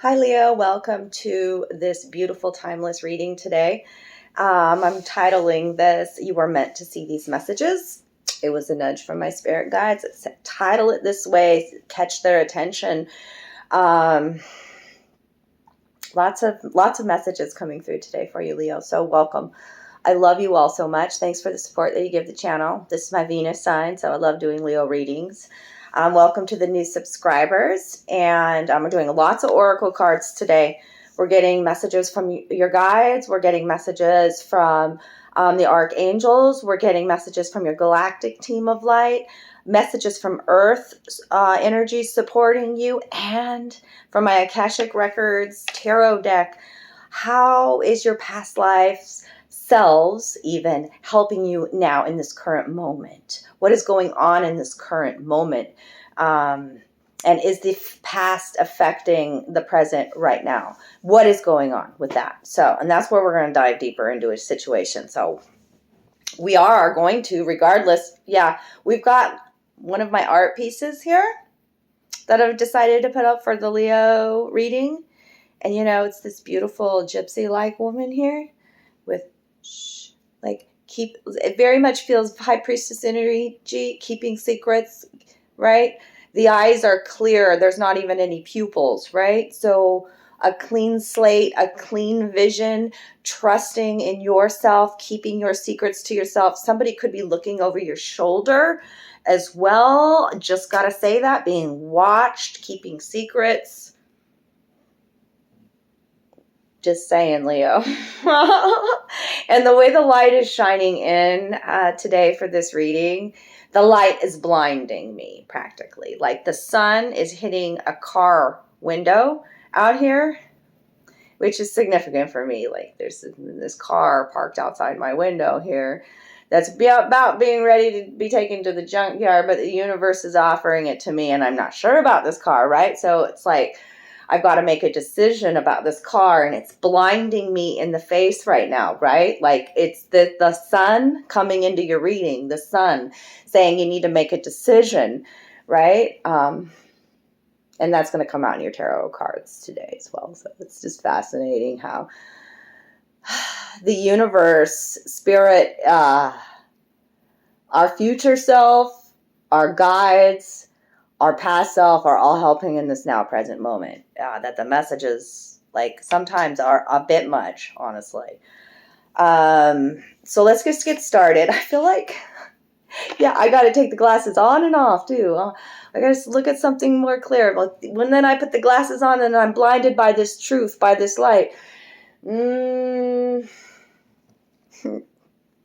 Hi, Leo. Welcome to this beautiful timeless reading today. I'm titling this, You Are Meant to See These Messages. It was a nudge from my spirit guides. It said, title it this way, catch their attention. Lots of messages coming through today for you, Leo. So welcome. I love you all so much. Thanks for the support that you give the channel. This is my Venus sign, so I love doing Leo readings. Welcome to the new subscribers, and we're doing lots of oracle cards today. We're getting messages from your guides. We're getting messages from the archangels. We're getting messages from your galactic team of light, messages from Earth energy supporting you, and from my Akashic Records tarot deck. How is your past lives selves even helping you now in this current moment? What is going on in this current moment? And is the past affecting the present right now? What is going on with that? So, and that's where we're going to dive deeper into a situation. So we are going to, regardless, we've got one of my art pieces here that I've decided to put up for the Leo reading. And it's this beautiful gypsy-like woman here with it very much feels high priestess energy, keeping secrets, right? The eyes are clear. There's not even any pupils, right? So a clean slate, a clean vision, trusting in yourself, keeping your secrets to yourself. Somebody could be looking over your shoulder as well. Just got to say that, being watched, keeping secrets. Just saying, Leo. And the way the light is shining in today for this reading, the light is blinding me practically. Like the sun is hitting a car window out here, which is significant for me. Like there's this car parked outside my window here that's about being ready to be taken to the junkyard, but the universe is offering it to me and I'm not sure about this car, right? So it's like, I've got to make a decision about this car and it's blinding me in the face right now, right? Like it's the sun coming into your reading, the sun saying you need to make a decision, right? And that's going to come out in your tarot cards today as well. So it's just fascinating how the universe, spirit, our future self, our guides, our past self are all helping in this now present moment. That the messages sometimes are a bit much, honestly. So let's just get started. I feel like, I got to take the glasses on and off too. I got to look at something more clear. When then I put the glasses on and I'm blinded by this truth, by this light.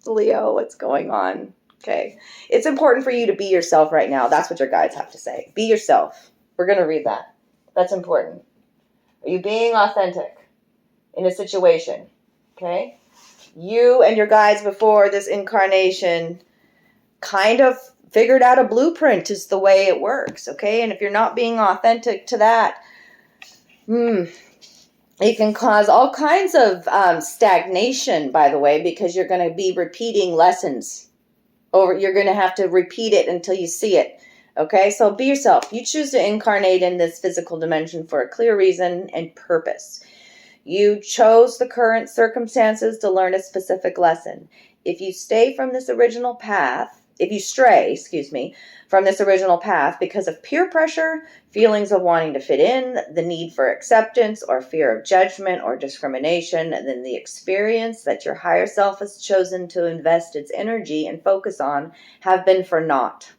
Leo, what's going on? Okay. It's important for you to be yourself right now. That's what your guides have to say. Be yourself. We're going to read that. That's important. Are you being authentic in a situation? Okay. You and your guides before this incarnation kind of figured out a blueprint is the way it works. Okay. And if you're not being authentic to that, it can cause all kinds of stagnation, by the way, because you're going to be repeating lessons. You're going to have to repeat it until you see it. Okay, so be yourself. You choose to incarnate in this physical dimension for a clear reason and purpose. You chose the current circumstances to learn a specific lesson. If you stray from this original path because of peer pressure, feelings of wanting to fit in, the need for acceptance, or fear of judgment or discrimination, then the experience that your higher self has chosen to invest its energy and focus on have been for naught.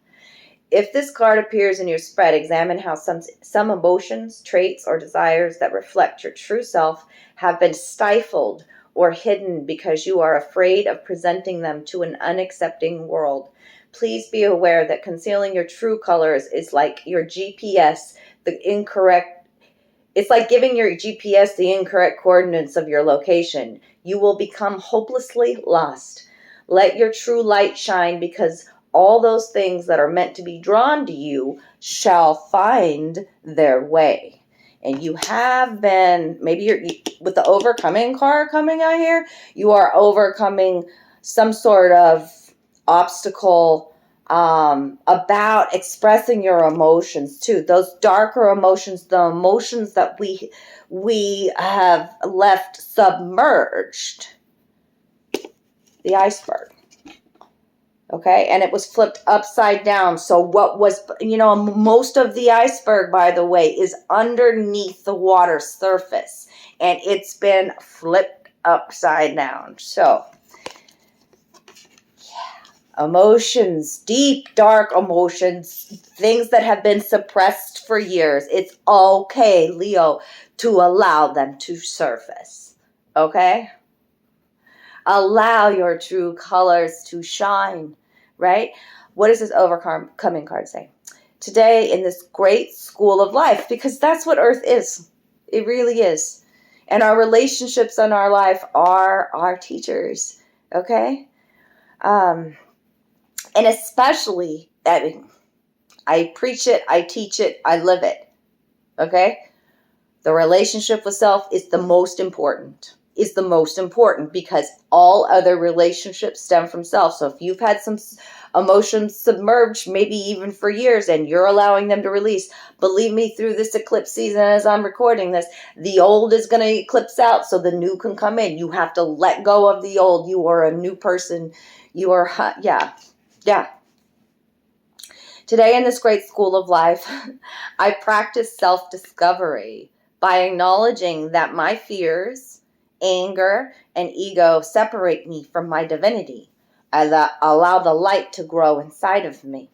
If this card appears in your spread, examine how some emotions, traits, or desires that reflect your true self have been stifled or hidden because you are afraid of presenting them to an unaccepting world. Please be aware that concealing your true colors is like your GPS, it's like giving your GPS the incorrect coordinates of your location. You will become hopelessly lost. Let your true light shine, because all those things that are meant to be drawn to you shall find their way. And you have been, with the overcoming card coming out here, you are overcoming some sort of obstacle, about expressing your emotions too. Those darker emotions, the emotions that we have left submerged, the iceberg. Okay, and it was flipped upside down. So what was, most of the iceberg, by the way, is underneath the water surface, and it's been flipped upside down. So emotions, deep, dark emotions, things that have been suppressed for years. It's okay, Leo, to allow them to surface. Okay? Allow your true colors to shine, right? What does this overcoming card say? Today, in this great school of life, because that's what Earth is. It really is. And our relationships in our life are our teachers, okay? And especially, I preach it, I teach it, I live it, okay? The relationship with self is the most important. Is the most important because all other relationships stem from self. So if you've had some emotions submerged, maybe even for years, and you're allowing them to release, believe me, through this eclipse season as I'm recording this, the old is going to eclipse out so the new can come in. You have to let go of the old. You are a new person. You are, yeah. Today in this great school of life, I practice self-discovery by acknowledging that my fears, anger, and ego separate me from my divinity. I allow the light to grow inside of me.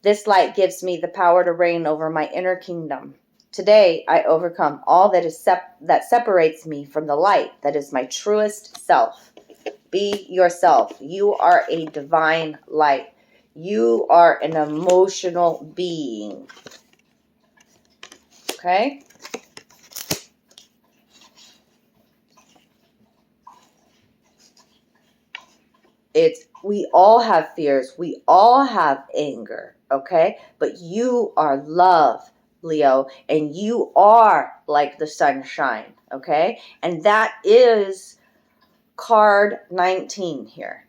This light gives me the power to reign over my inner kingdom. Today, I overcome all that separates me from the light that is my truest self. Be yourself. You are a divine light. You are an emotional being. Okay? We all have fears. We all have anger. Okay? But you are love, Leo, and you are like the sunshine. Okay? And that is card 19 here.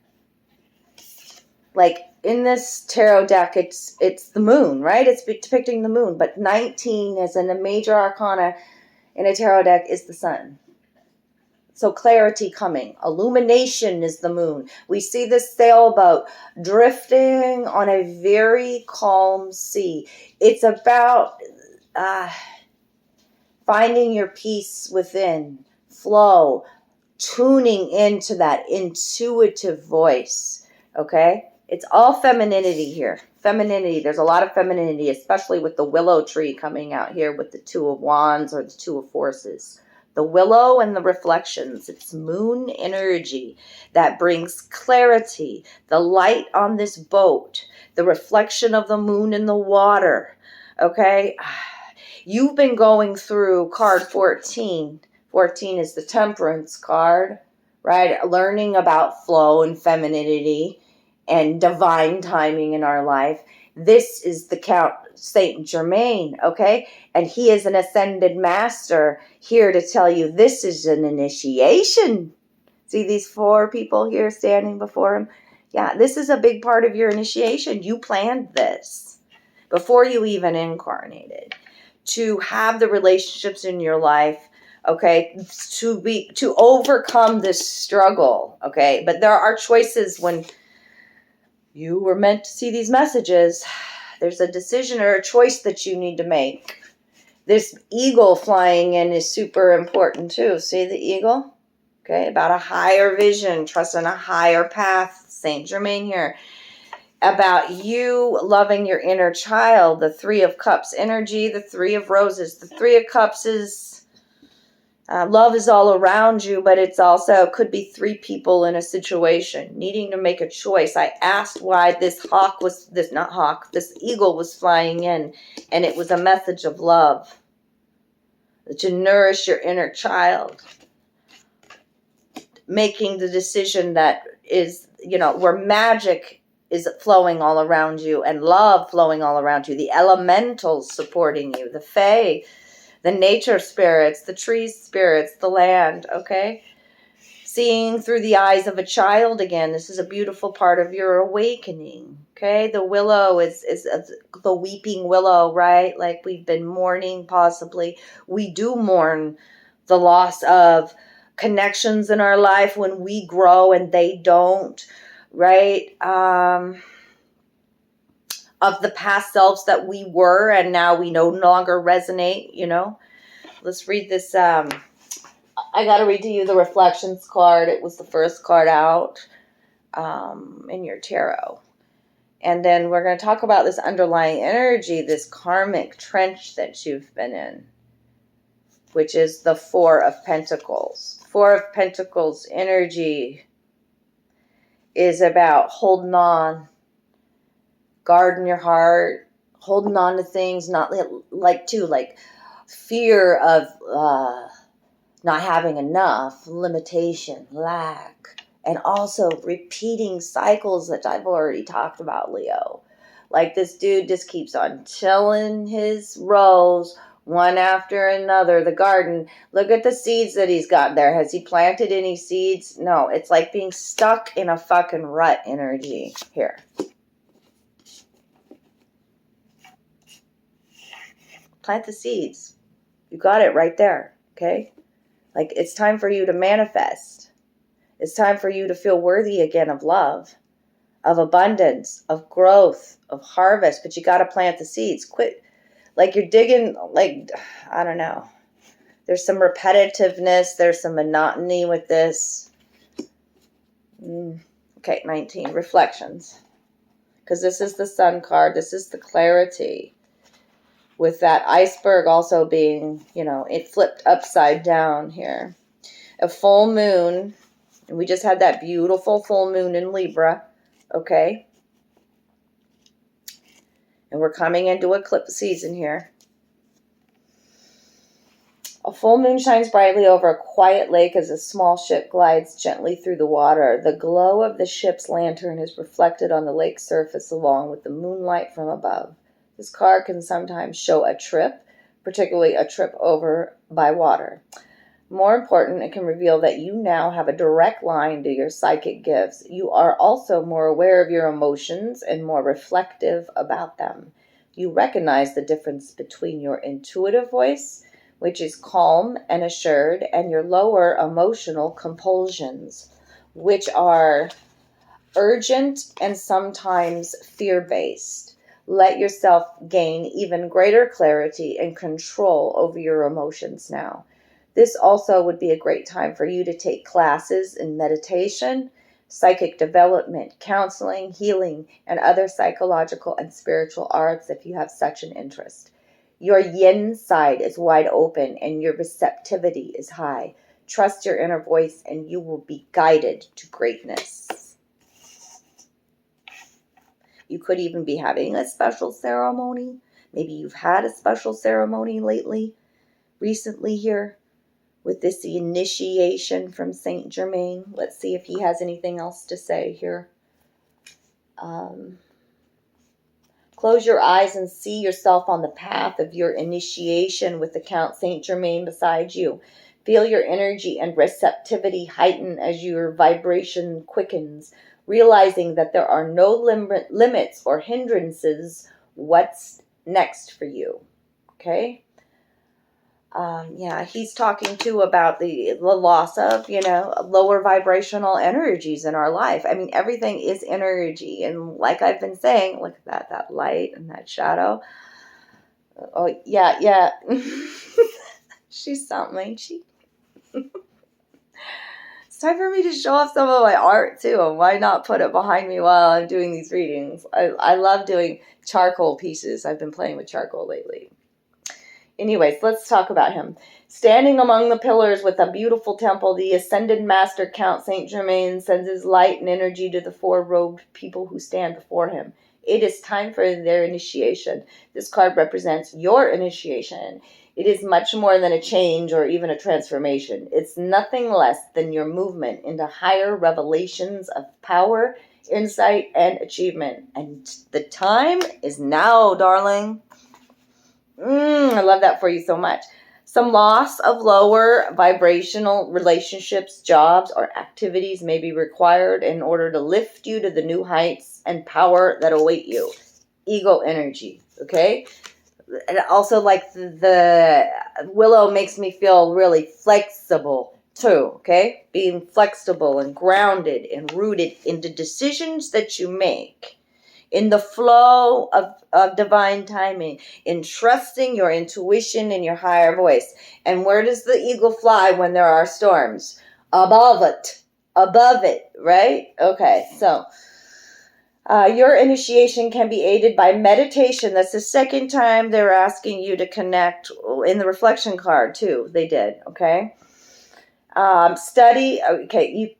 Like in this tarot deck, it's the moon, right? It's depicting the moon. But 19 as in a major arcana in a tarot deck is the sun. So clarity coming. Illumination is the moon. We see this sailboat drifting on a very calm sea. It's about finding your peace within, flow, tuning into that intuitive voice, okay? It's all femininity here. Femininity. There's a lot of femininity, especially with the willow tree coming out here with the Two of Wands or the Two of Forces. The willow and the reflections. It's moon energy that brings clarity. The light on this boat. The reflection of the moon in the water. Okay? You've been going through card 14. 14 is the Temperance card, right? Learning about flow and femininity and divine timing in our life. This is the Count Saint Germain, okay? And he is an ascended master here to tell you this is an initiation. See these 4 people here standing before him? Yeah, this is a big part of your initiation. You planned this before you even incarnated. To have the relationships in your life, okay, to overcome this struggle, okay? But there are choices when you were meant to see these messages. There's a decision or a choice that you need to make. This eagle flying in is super important too. See the eagle? Okay, about a higher vision, trusting a higher path. Saint Germain here. About you loving your inner child. The 3 of Cups energy, the 3 of Roses. The 3 of Cups is love is all around you, but it's also could be 3 people in a situation needing to make a choice. I asked why this eagle was flying in, and it was a message of love to nourish your inner child. Making the decision that is, where magic is flowing all around you and love flowing all around you. The elementals supporting you, the fae, the nature spirits, the trees spirits, the land, okay? seeing through the eyes of a child again. This is a beautiful part of your awakening. Okay, the willow is the weeping willow, right? Like we've been mourning, possibly. We do mourn the loss of connections in our life when we grow and they don't, right? Of the past selves that we were and now we no longer resonate, you know. Let's read this. I got to read to you the reflections card. It was the first card out in your tarot. And then we're going to talk about this underlying energy, this karmic trench that you've been in, which is the Four of Pentacles. Four of Pentacles energy is about holding on, guarding your heart, holding on to things, not like fear of not having enough, limitation, lack, and also repeating cycles that I've already talked about, Leo. Like this dude just keeps on tilling his rows one after another. The garden, look at the seeds that he's got there. Has he planted any seeds? No, it's like being stuck in a fucking rut energy here. Plant the seeds. You got it right there, okay? Like it's time for you to manifest. It's time for you to feel worthy again of love, of abundance, of growth, of harvest. But you got to plant the seeds. Quit. Like you're digging, like, I don't know. There's some repetitiveness. There's some monotony with this. Okay, 19. Reflections. Because this is the Sun card. This is the clarity. With that iceberg also being, you know, it flipped upside down here. A full moon. And we just had that beautiful full moon in Libra. Okay. And we're coming into eclipse season here. A full moon shines brightly over a quiet lake as a small ship glides gently through the water. The glow of the ship's lantern is reflected on the lake's surface along with the moonlight from above. This card can sometimes show a trip, particularly a trip over by water. More important, it can reveal that you now have a direct line to your psychic gifts. You are also more aware of your emotions and more reflective about them. You recognize the difference between your intuitive voice, which is calm and assured, and your lower emotional compulsions, which are urgent and sometimes fear-based. Let yourself gain even greater clarity and control over your emotions now. This also would be a great time for you to take classes in meditation, psychic development, counseling, healing, and other psychological and spiritual arts if you have such an interest. Your yin side is wide open and your receptivity is high. Trust your inner voice and you will be guided to greatness. You could even be having a special ceremony. Maybe you've had a special ceremony recently here, with this initiation from Saint Germain. Let's see if he has anything else to say here. Close your eyes and see yourself on the path of your initiation with the Count Saint Germain beside you. Feel your energy and receptivity heighten as your vibration quickens, realizing that there are no limits or hindrances. What's next for you? Okay? Yeah, he's talking too about the loss of, you know, lower vibrational energies in our life. I mean, everything is energy. And like I've been saying, look at that light and that shadow. Oh, yeah. She's something, ain't she? It's time for me to show off some of my art too. And why not put it behind me while I'm doing these readings? I love doing charcoal pieces. I've been playing with charcoal lately. Anyways, let's talk about him. Standing among the pillars with a beautiful temple, the ascended master Count Saint Germain sends his light and energy to the four-robed people who stand before him. It is time for their initiation. This card represents your initiation. It is much more than a change or even a transformation. It's nothing less than your movement into higher revelations of power, insight, and achievement. And the time is now, darling. I love that for you so much. Some loss of lower vibrational relationships, jobs, or activities may be required in order to lift you to the new heights and power that await you. Ego energy, okay? And also, like, the willow makes me feel really flexible too, okay? Being flexible and grounded and rooted in the decisions that you make, in the flow of divine timing, in trusting your intuition and your higher voice. And where does the eagle fly when there are storms? Above it, right? Okay, so your initiation can be aided by meditation. That's the second time they're asking you to connect in the reflection card too. They did, okay? Study, okay, you,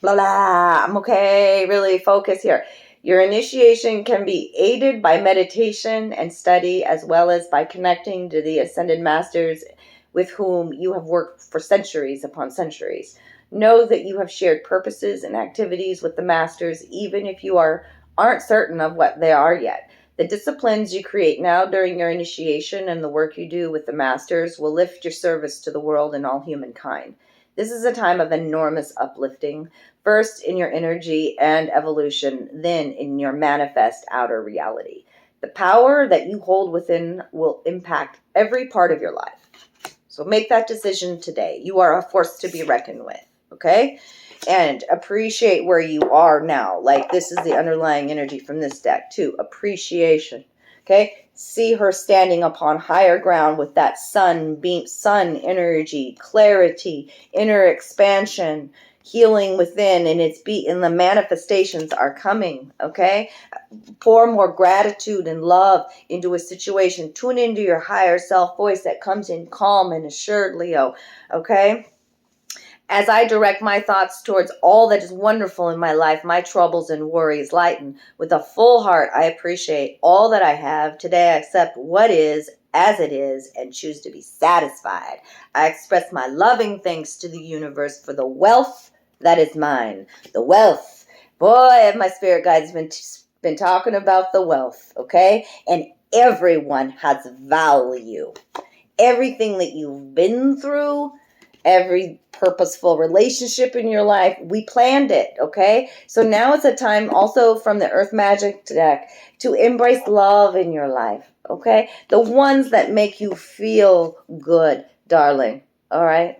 blah, blah, I'm okay, really focus here. Your initiation can be aided by meditation and study, as well as by connecting to the ascended masters with whom you have worked for centuries upon centuries. Know that you have shared purposes and activities with the masters, even if you aren't certain of what they are yet. The disciplines you create now during your initiation and the work you do with the masters will lift your service to the world and all humankind. This is a time of enormous uplifting, first in your energy and evolution, then in your manifest outer reality. The power that you hold within will impact every part of your life. So make that decision today. You are a force to be reckoned with, okay? And appreciate where you are now. Like, this is the underlying energy from this deck too. Appreciation, okay? See her standing upon higher ground with that sun energy, clarity, inner expansion, healing within, and and the manifestations are coming, okay? Pour more gratitude and love into a situation. Tune into your higher self voice that comes in calm and assured, Leo, okay? As I direct my thoughts towards all that is wonderful in my life, my troubles and worries lighten. With a full heart, I appreciate all that I have. Today I accept what is as it is and choose to be satisfied. I express my loving thanks to the universe for the wealth that is mine. The wealth. Boy, have my spirit guides been talking about the wealth, okay? And everyone has value. Everything that you've been through, every purposeful relationship in your life, we planned it, okay? So now it's a time also from the Earth Magic deck to embrace love in your life, okay? The ones that make you feel good, darling, all right?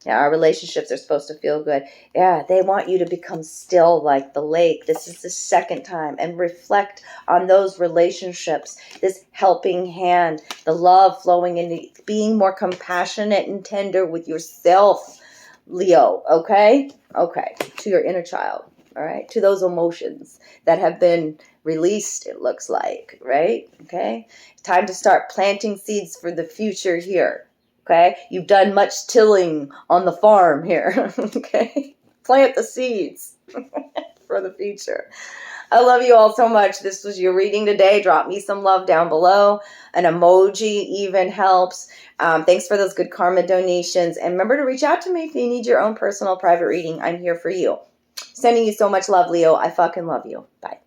Yeah, our relationships are supposed to feel good. Yeah, they want you to become still like the lake. This is the second time. And reflect on those relationships, this helping hand, the love flowing into being more compassionate and tender with yourself, Leo, okay? Okay, to your inner child, all right? To those emotions that have been released, it looks like, right? Okay? Time to start planting seeds for the future here. Okay, you've done much tilling on the farm here. Okay, plant the seeds for the future. I love you all so much. This was your reading today. Drop me some love down below. An emoji even helps. Thanks for those good karma donations. And remember to reach out to me if you need your own personal private reading. I'm here for you. Sending you so much love, Leo. I fucking love you. Bye.